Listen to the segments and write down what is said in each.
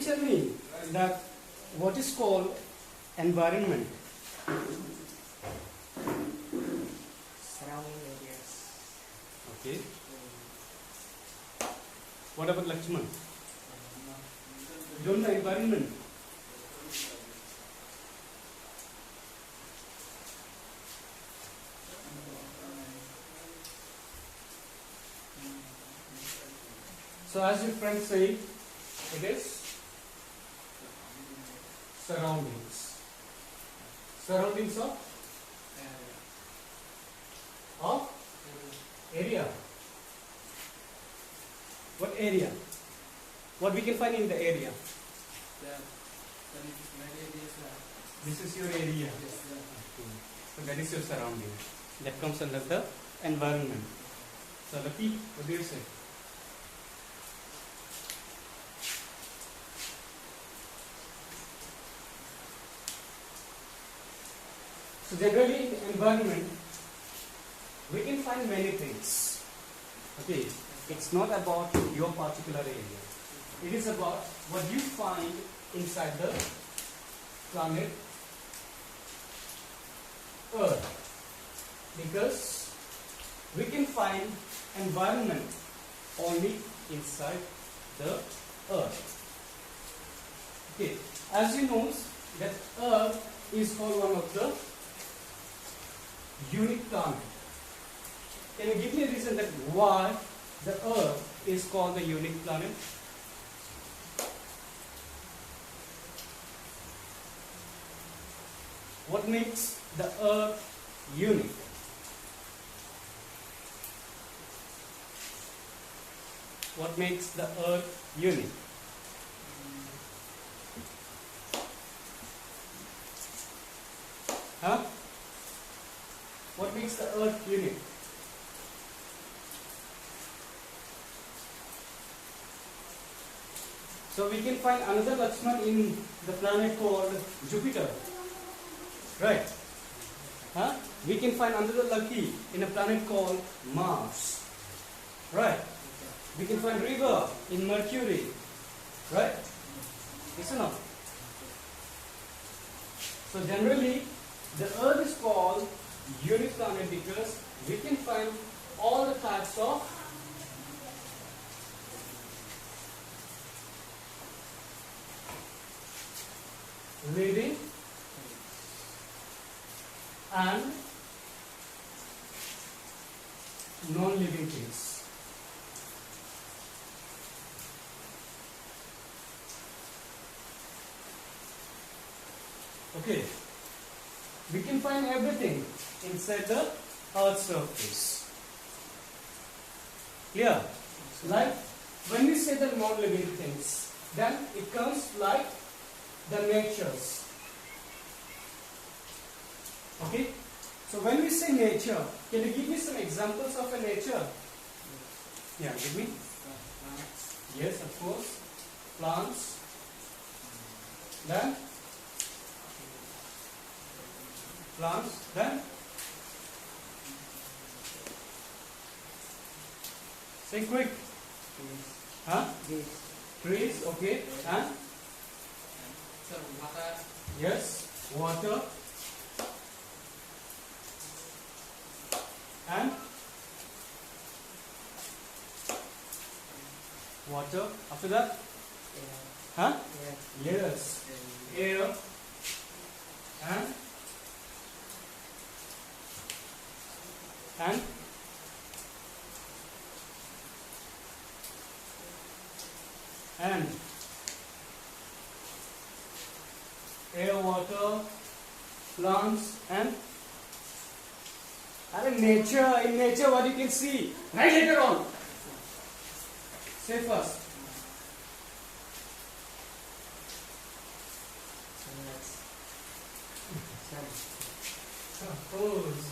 you tell me that what is called environment? Surrounding areas. Okay. What about Lakshman? You don't know environment? So as your friend say, it is surroundings. Surroundings of area. What area? What we can find in the area? This is your area. So that is your surrounding. That comes under the environment. So Lucky, what do you say? So generally in environment, we can find many things. Okay, it's not about your particular area. It is about what you find inside the planet Earth. Because we can find environment only inside the Earth. Okay, as you know that Earth is called one of the unique planet. Can you give me a reason that why the Earth is called the unique planet? What makes the Earth unique? What makes the Earth unique? Huh? What makes the Earth unique? So we can find another Lakshman in the planet called Jupiter. Right? Huh? We can find another Lucky in a planet called Mars. Right? We can find river in Mercury. Right? Yes or no? So generally, the Earth is called unique planet because we can find all the types of living and non-living things. Okay, we can find everything inside the Earth's surface. Clear? Like when we say the non-living things, then it comes like the natures. Okay? So when we say nature, can you give me some examples of a nature? Yeah, give me. Yes, of course. Plants. Then? Plants. Then? Say quick. Huh? Trees, okay. And? Water. Yes, water. And? Water. After that? Huh? Yes. Air. And? And? And? Air, water, plants, and in nature what you can see. Right later on. Say first. Suppose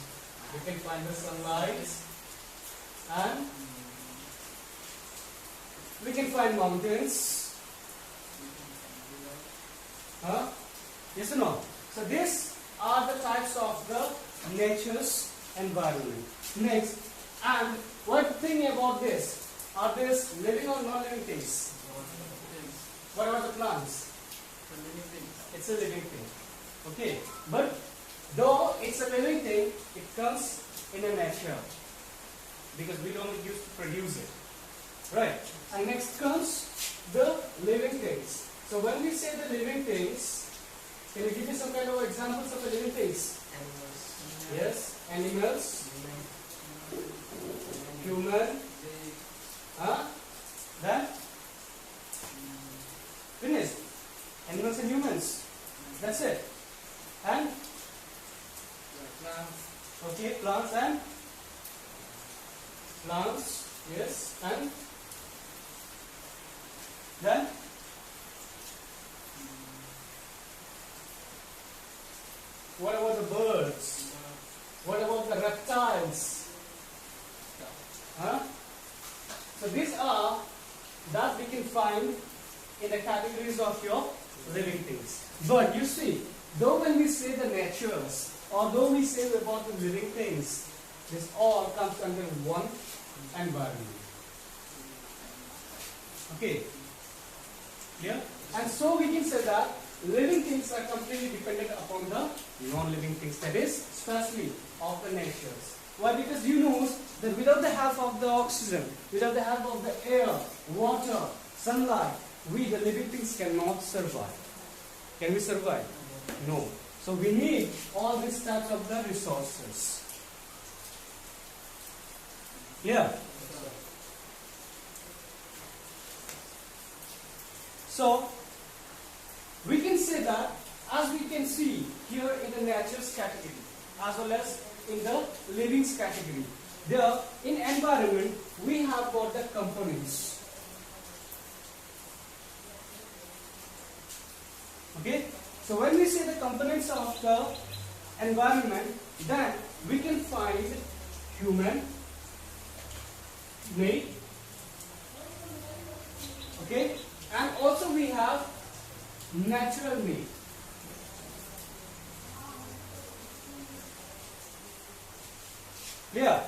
you can find the sunlight and we can find mountains. Huh? Yes or no? So these are the types of the nature's environment. Next, and what thing about this? Are these living or non-living things? What about the plants? The living things. It's a living thing. Okay, but though it's a living thing, it comes in a nature because we don't use to produce it. Right. And next comes the living things. So when we say the living things, can you give me some kind of examples of the living things? Animals. Yes, animals, human, then finished. Animals and humans. That's it. And Plants. okay, plants and plants. Yes, and then what about the birds? What about the reptiles? So these are that we can find in the categories of your living things. But you see, though when we say the natures, or though we say about the living things, this all comes under one environment. Okay? Yeah? And so we can say that living things are completely dependent upon the non-living things, that is, especially of the natures. Why? Because you know that without the help of the oxygen, without the help of the air, water, sunlight, we the living things cannot survive. Can we survive? No. So we need all these types of the resources. Yeah. So we can say that, as we can see here in the natures category, as well as in the livings category, there in environment we have got the components. Okay, so when we say the components of the environment, then we can find human made, okay, and also we have natural made. Clear?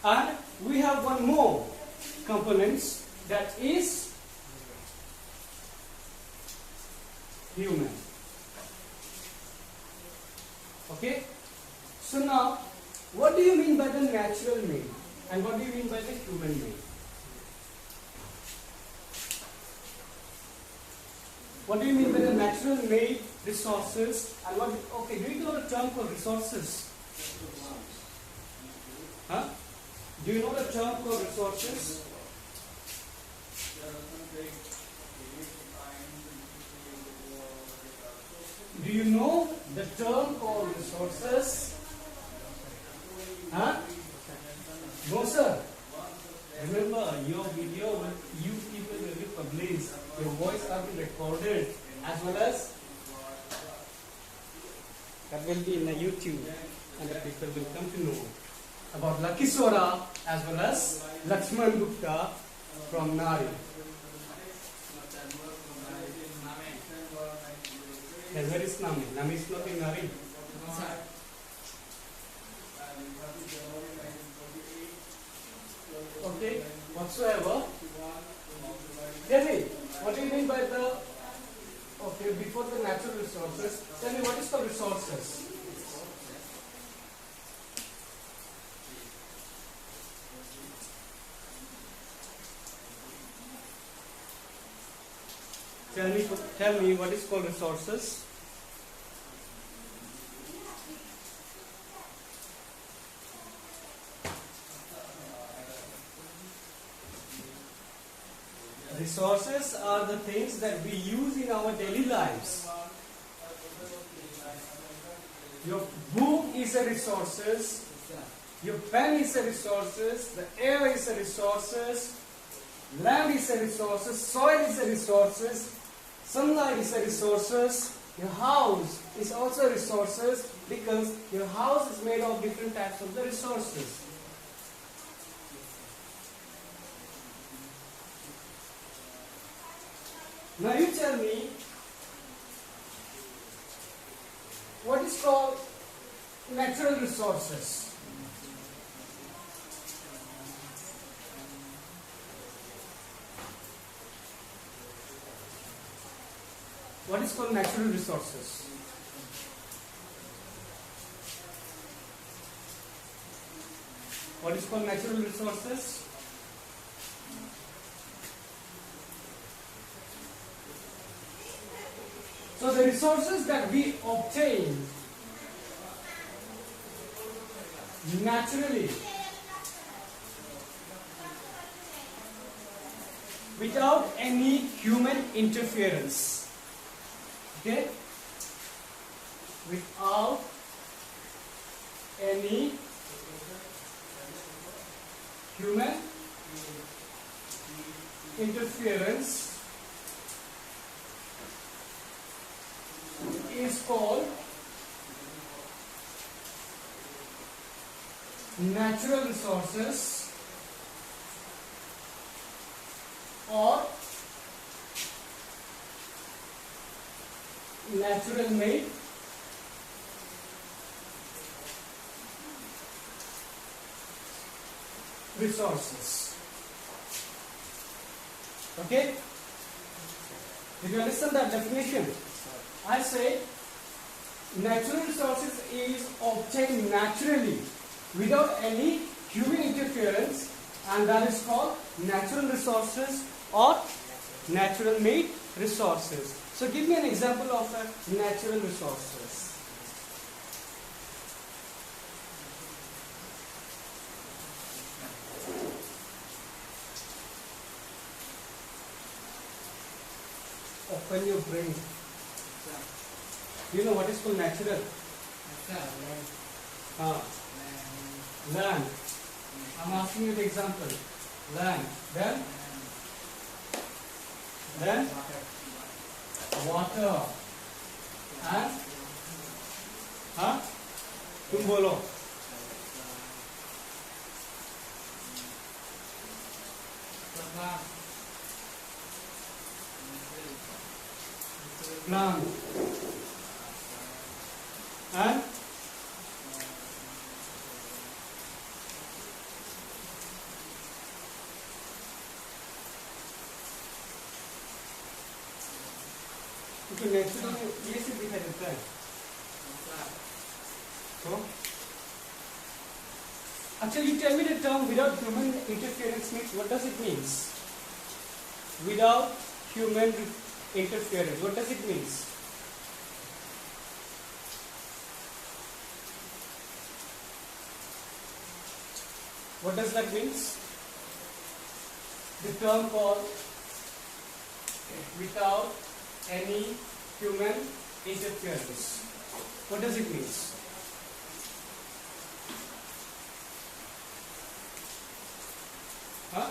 And we have one more components, that is human. Okay? So now, what do you mean by the natural made? And what do you mean by the human made? What do you mean by the natural made resources? And what? Okay, do you know the term called resources? Huh? Do you know the term called resources? Do you know the term called resources? Huh? No, sir. Remember, your video, you people will be published. Your voice will be recorded, as well as that will be in the YouTube, and the people will come to know about Lucky Soda as well as Lakshman Gupta from Nari. And where is Nami? Nami is not in Nari. Okay, whatsoever. Tell me, what do you mean by the, okay, before the natural resources, tell me what is the resources? Tell me what is called resources. Resources are the things that we use in our daily lives. Your book is a resources, your pen is a resources, the air is a resources, land is a resources, soil is a resources, sunlight is a resources, your house is also resources because your house is made of different types of the resources. Now you tell me, what is called natural resources? what is called natural resources? What is called natural resources? So the resources that we obtain naturally without any human interference. Okay? Without any human interference is called natural resources or natural made resources. Okay? Did you understand that definition? I say natural resources is obtained naturally without any human interference, and that is called natural resources or natural made resources. So give me an example of a natural resources. Open your brain. Do you know what is called natural? Land. I'm asking you the example. Land. Then water. And तुम बोलो. Plant. And तो natural ये से दिखाई देता है. So अच्छा, you tell me the term without human interference means what does it means? Without human interference, what does it means? What does that means? The term called without any human interference. What does it mean? Huh?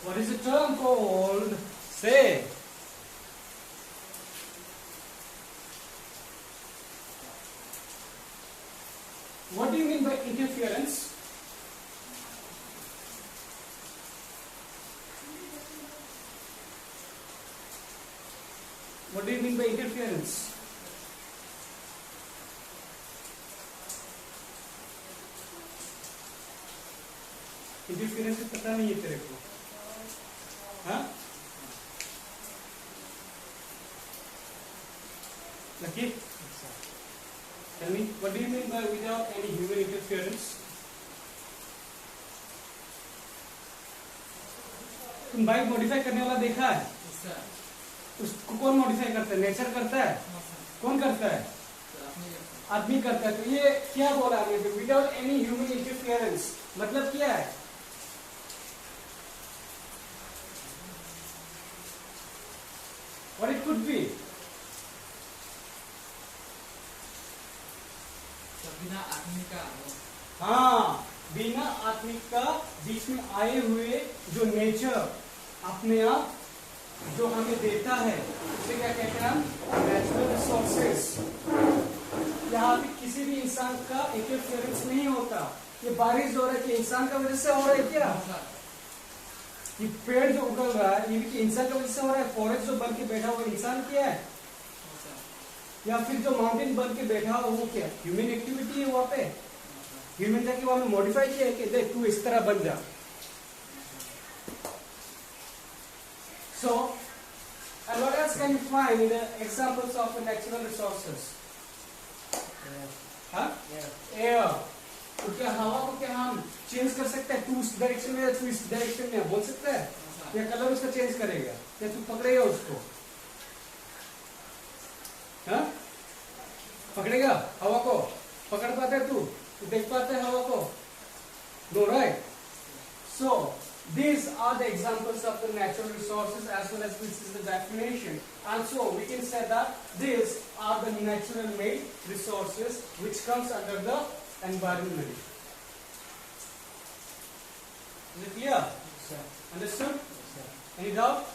What is the term called? Say. What do you mean by interference? What do you mean by interference? Interference पता नहीं है तेरे को, हाँ? Lucky? Tell me, what do you mean by without any human interference? तुम bike modify करने वाला देखा है? उसको कौन मॉडिफाई करता है? नेचर करता है? कौन करता है? आदमी करता है. तो ये क्या बोला हमने? विदाउट एनी ह्यूमन इंटरफियरेंस मतलब क्या है? What it could be? बिना आदमी का. हाँ, बिना आदमी का बीच में आए हुए जो नेचर अपने आप जो हमें देता है उसे क्या कहते हैं हम? Natural resources. यहाँ पे किसी भी इंसान का इंटरफेरेंस नहीं होता. ये बारिश हो रहा है कि इंसान का वजह से हो रहा है क्या? ये पेड़ जो उगल रहा है ये भी इंसान की वजह से हो रहा है. फॉरेस्ट जो बन के बैठा हुआ इंसान क्या है? या फिर जो माउंटेन बन के बैठा हुआ वो क्या? ह्यूमन एक्टिविटी है वहां पे. ह्यूमन जाके वो हमें मॉडिफाई किया है कि देख तू इस तरह बन जा. So, and what else can you find in the examples of the natural resources? हाँ? Air. तो क्या हवा को क्या हम चेंज कर सकते हैं? तू उस डायरेक्शन में या तू इस डायरेक्शन में बोल सकता है? या कलर उसका चेंज करेगा? या तू पकड़ेगा उसको? हाँ? पकड़ेगा हवा को? पकड़ पाता है तू? तू देख पाता है हवा को? No, right? So, these are the examples of the natural resources as well as this is the definition. And so, we can say that these are the natural made resources which comes under the environment. Is it clear? Sir. Understood? Sir. Any doubt?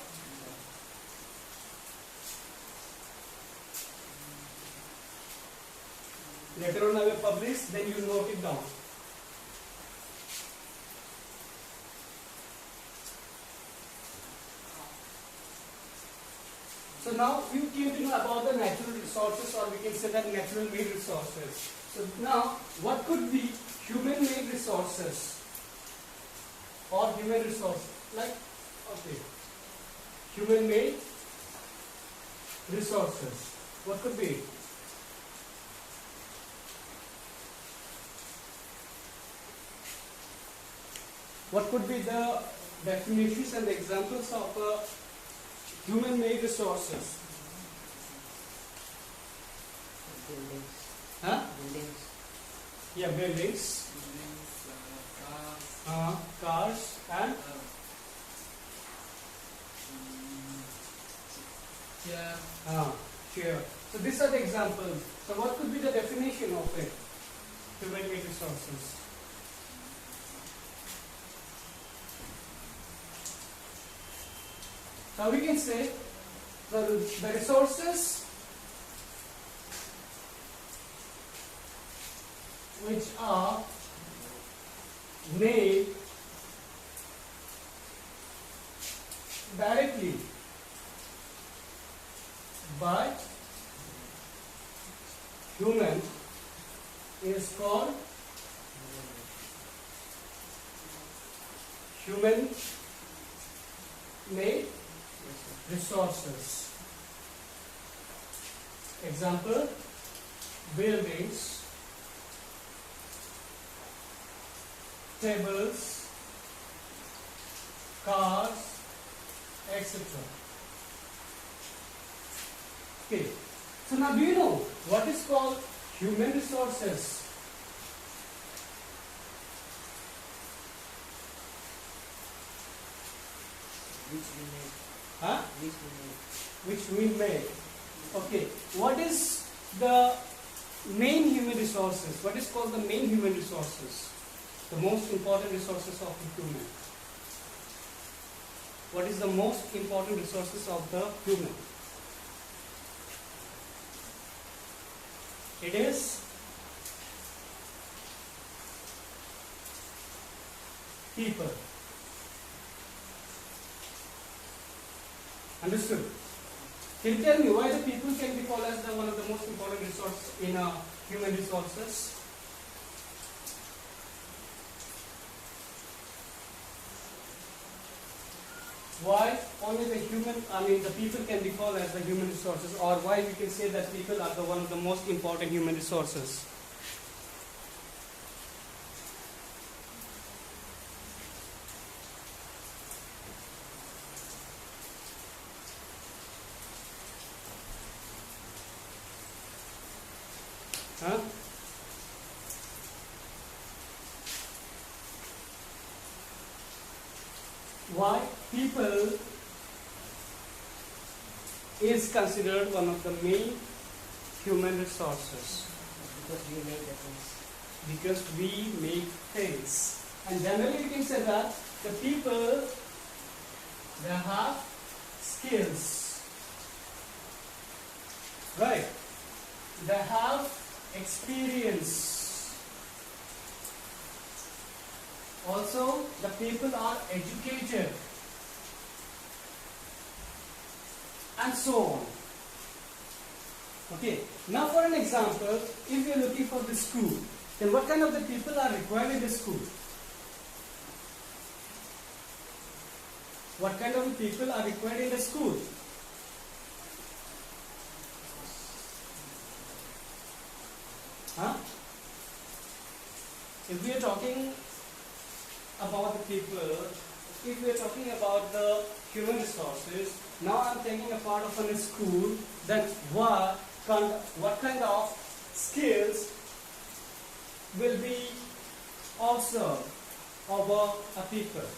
Later on I will publish, then you note it down. So now you came to know about the natural resources, or we can say that natural made resources. So now what could be human made resources or human resources? Like, okay, human made resources. What could be? What could be the definitions and the examples of human made resources? Buildings. Huh? Buildings. Yeah, buildings, Cars. cars, and Chair. chair. So these are the examples. So what could be the definition of it? Human made resources. Now we can say the resources which are made directly by human is called human made resources. Example, buildings, tables, cars, etc. Okay. So now do you know what is called human resources? Which we made. Huh? Which we made. Which we make. Okay. What is the main human resources? What is called the main human resources? The most important resources of the human. What is the most important resources of the human? It is people. Understood? Can you tell me why the people can be called as the one of the most important resources in human resources? Why only the people can be called as the human resources, or why we can say that people are the one of the most important human resources? Huh? Why people is considered one of the main human resources? Because we made the things. Because we make things. And generally you can say that the people, they have skills. Right? They have experience. Also, the people are educated. And so on. Okay. Now for an example, if you are looking for the school, then what kind of the people are required in the school? What kind of people are required in the school? Huh? If we are talking about the people, if we are talking about the human resources, now I'm taking a part of a school, then what kind of skills will be also over a people?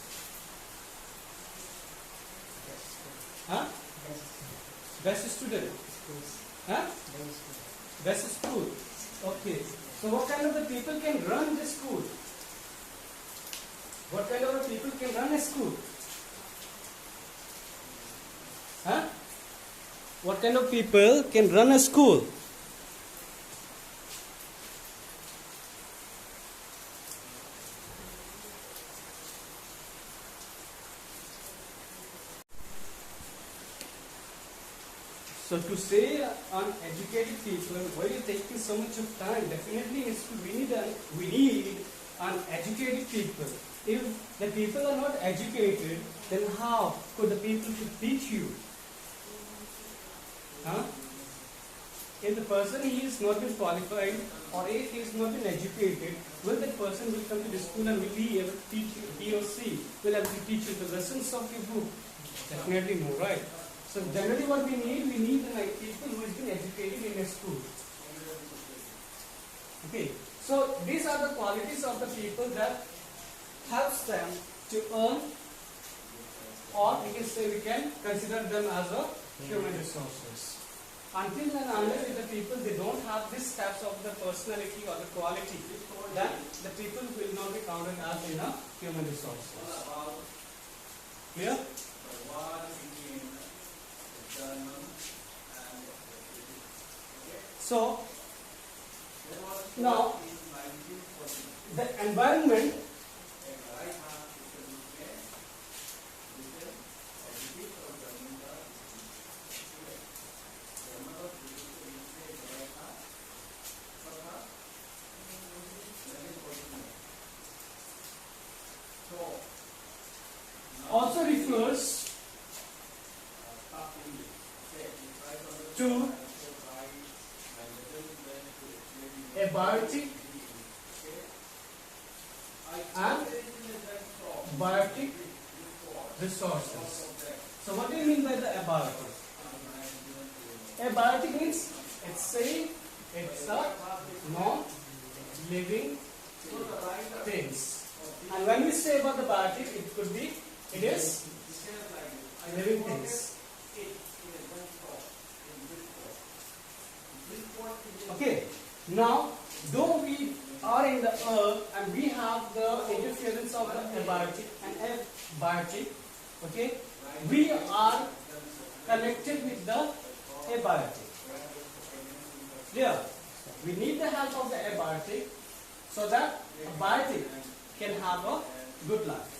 Huh? Best student. Huh? Best school. Okay. So what kind of the people can run the school? What kind of the people can run a school? Huh? What kind of people can run a school? So to say uneducated people, why are you taking so much of time? Definitely in school we need uneducated people. If the people are not educated, then how could the people teach you? Huh? If the person he is not been qualified or if he is not been educated, will that person will come to the school and will he able to teach you, he or she will able to teach you the lessons of your book? Definitely no, right? So generally what we need like people who has been educated in a school. Okay, so these are the qualities of the people that helps them to earn, or we can say we can consider them as a human resources. Until and unless the people they don't have these types of the personality or the quality, then the people will not be counted as in a human resources. Clear? So now the environment also refers to abiotic and biotic resources. So what do you mean by the abiotic? Abiotic means it's safe, it's a non-living things. And when we say about the biotic, it is living things. Okay, now though we are in the earth and we have the interference of the abiotic and abiotic, okay, we are connected with the abiotic. Yeah, we need the help of the abiotic so that abiotic can have a good life.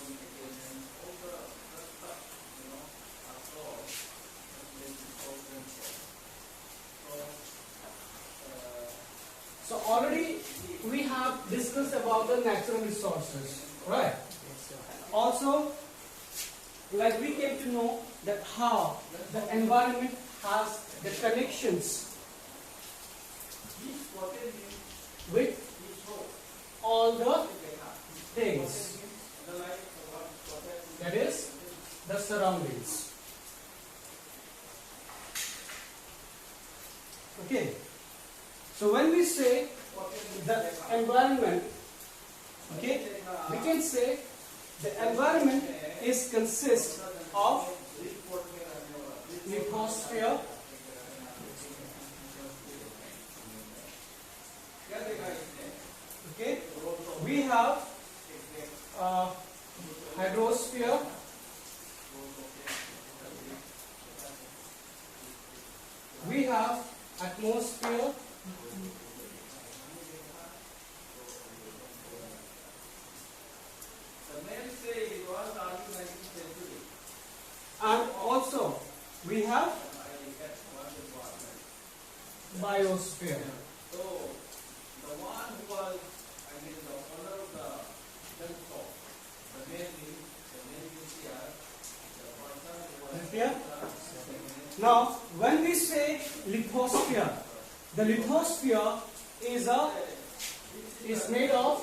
So already we have discussed about the natural resources, right? Also, like we came to know that how the environment has the connections with all the things, that is the surroundings. Okay. So when we say the environment, okay, we can say the environment is consist of lithosphere, okay, we have hydrosphere, we have atmosphere, and also we have biosphere. So, the one who was Clear? Now, when we say lithosphere, the lithosphere is made of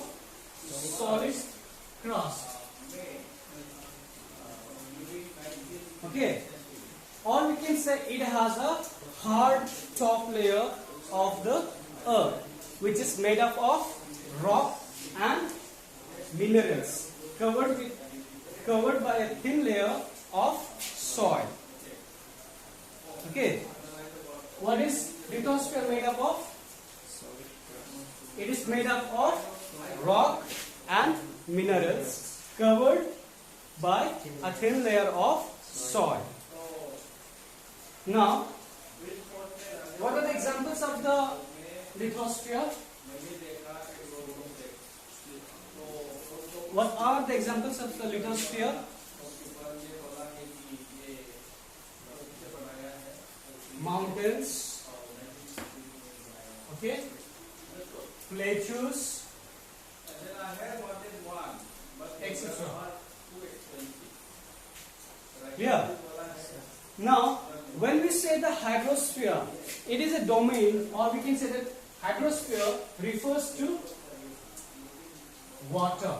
solid crust. Okay, or we can say it has a hard top layer of the earth, which is made up of rock and minerals, covered by a thin layer of soil. Okay, what is lithosphere made up of? It is made up of rock and minerals covered by a thin layer of soil. Now, what are the examples of the lithosphere? What are the examples of the lithosphere? Mountains, okay, plateaus, etc. Yeah. Now, when we say the hydrosphere, it is a domain, or we can say that hydrosphere refers to water.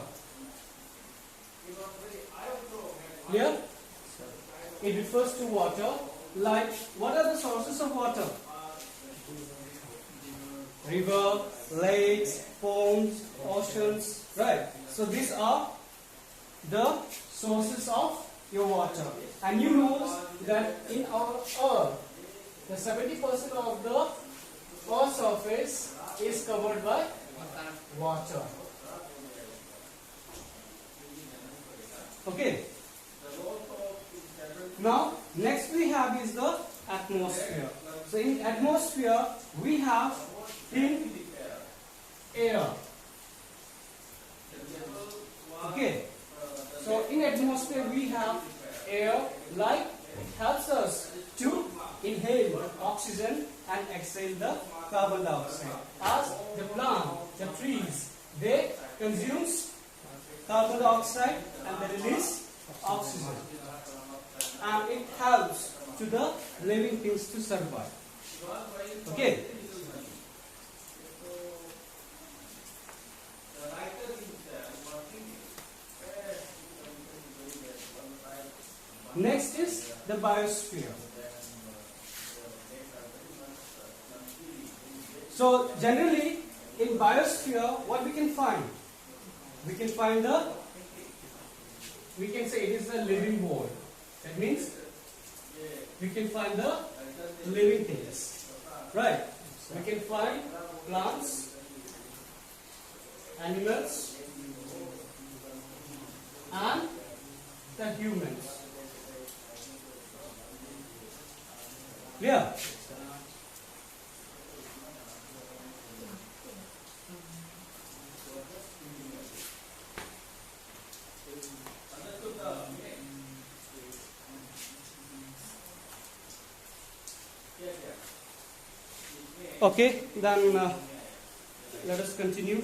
Clear? It refers to water. Like, what are the sources of water? River, lakes, ponds, oceans, right? So these are the sources of your water. And you know that in our earth, the 70% of the earth's surface is covered by water. Okay. Now, next we have is the atmosphere. So in atmosphere, we have thin air. Okay. So in atmosphere, we have air, like it helps us to inhale oxygen and exhale the carbon dioxide. As the plant, the trees, they consume carbon dioxide and they release oxygen. And it helps to the living things to survive. Okay. Next is the biosphere. So generally in biosphere, what we can find? We can find we can say it is the living world. That means we can find the living things, right? We can find plants, animals, and the humans. Clear? Okay, then let us continue.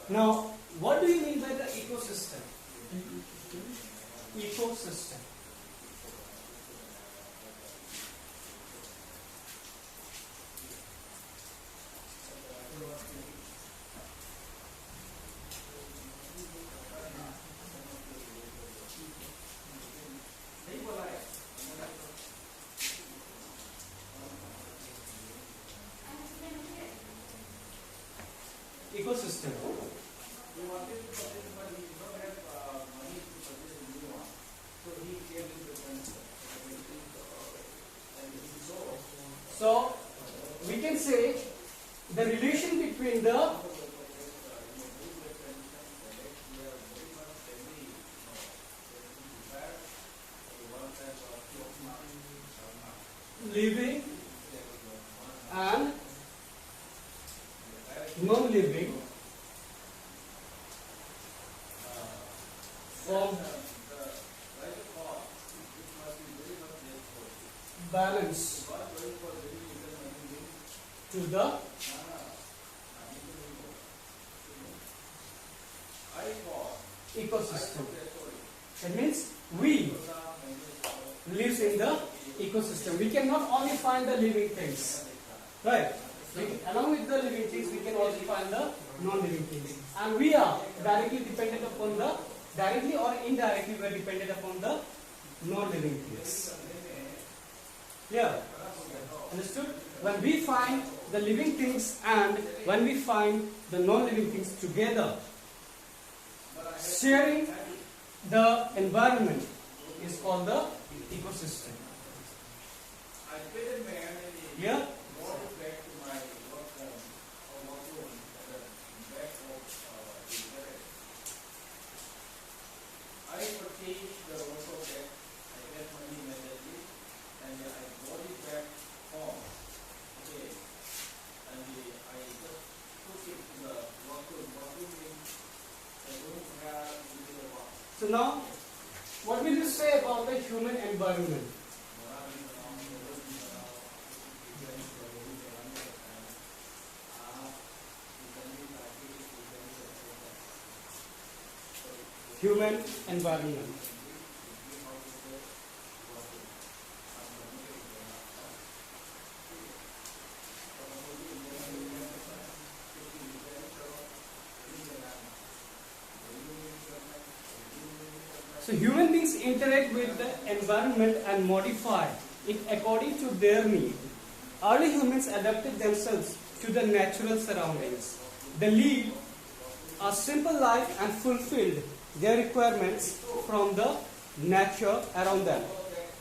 Now, what do you mean by the ecosystem? Ecosystem. Ecosystem. So we can say the relation between the living and non-living form balance ecosystem. That means we lives in the ecosystem. We cannot only find the living things, right? Along with the living things, we can also find the non-living things. And we are directly dependent upon the, directly or indirectly, we are dependent upon the non-living things. Yeah, understood? When we find the living things and when we find the non-living things together, sharing the environment is called the ecosystem. Yeah? I purchased the workout bag, I get money immediately, and I brought it back home. Okay. And I just took it to the workroom. Workroom means the room where we do the work. So now, what will you say about the human environment? Human environment. So human beings interact with the environment and modify it according to their need. Early humans adapted themselves to the natural surroundings. They lived a simple life and fulfilled their requirements from the nature around them.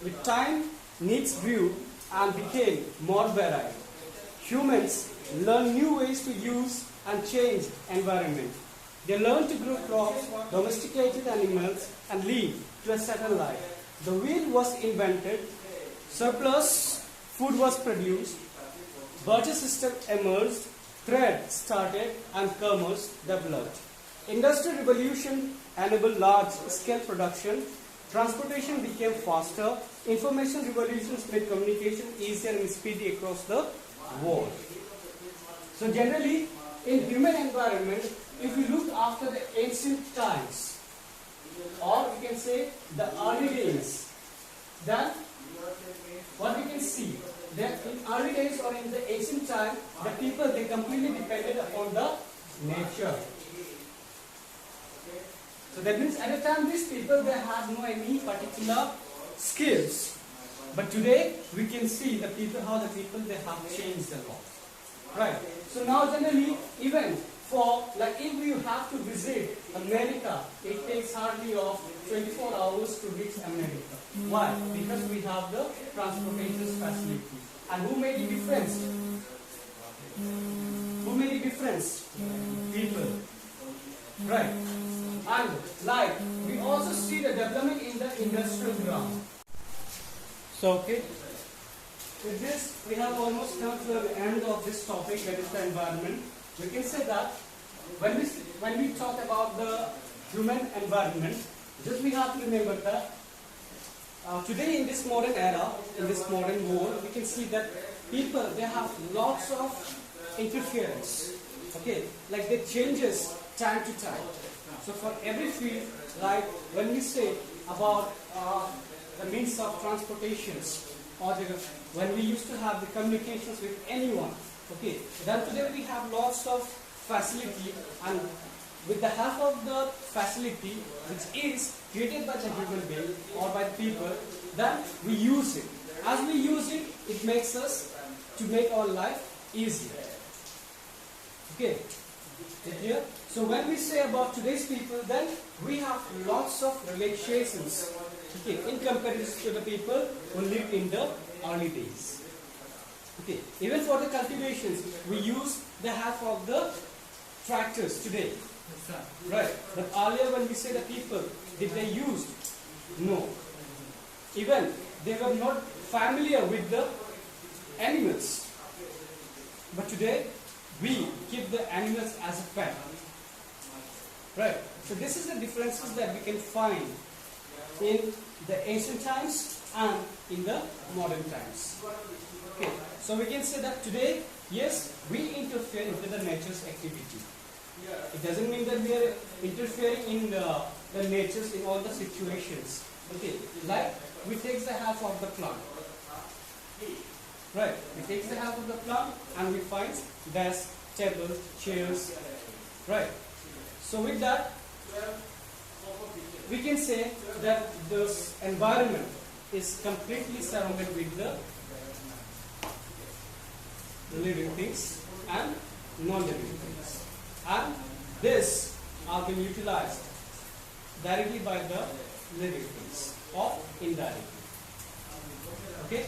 With time, needs grew and became more varied. Humans learned new ways to use and change environment. They learned to grow crops, domesticated animals, and live to a certain life. The wheel was invented, surplus food was produced, barter system emerged, trade started, and commerce developed. Industrial revolution enabled large-scale production. Transportation became faster. Information revolutions made communication easier and speedy across the world. So generally, in human environment, if you look after the ancient times, or we can say the early days, then what we can see that in early days or in the ancient time, the people, they completely depended upon the nature. So that means at the time these people, they had no any particular skills. But today we can see the people, how the people, they have changed a lot. Right. So now generally, even for, like if you have to visit America, it takes hardly of 24 hours to reach America. Why? Because we have the transportation facility. And who made the difference? Who made the difference? People. Right. And like, we also see the development in the industrial ground. So, okay. With this, we have almost come to the end of this topic, that is the environment. We can say that when we talk about the human environment, just we have to remember that today in this modern era, in this modern world, we can see that people, they have lots of interference. Okay, like they changes time to time. So for every field, like when we say about the means of transportations, or when we used to have the communications with anyone, okay, then today we have lots of facility, and with the help of the facility which is created by the human being or by people, then we use it. As we use it, it makes us to make our life easier. Okay, here. So when we say about today's people, then we have lots of relaxations, okay, in comparison to the people who lived in the early days. Okay, even for the cultivations, we use the help of the tractors today. Right. But earlier when we say the people, did they use? No. Even they were not familiar with the animals. But today, we keep the animals as a pet. Right. So this is the differences that we can find in the ancient times and in the modern times. Okay. So we can say that today, yes, we interfere into the nature's activity. It doesn't mean that we are interfering in the natures in all the situations. Okay, like we take the half of the plant. Right, we take the half of the plant and we find desk, table, chairs. Right. So with that, we can say that this environment is completely surrounded with the living things and non-living things. And this are being utilized directly by the living things or indirectly. Okay?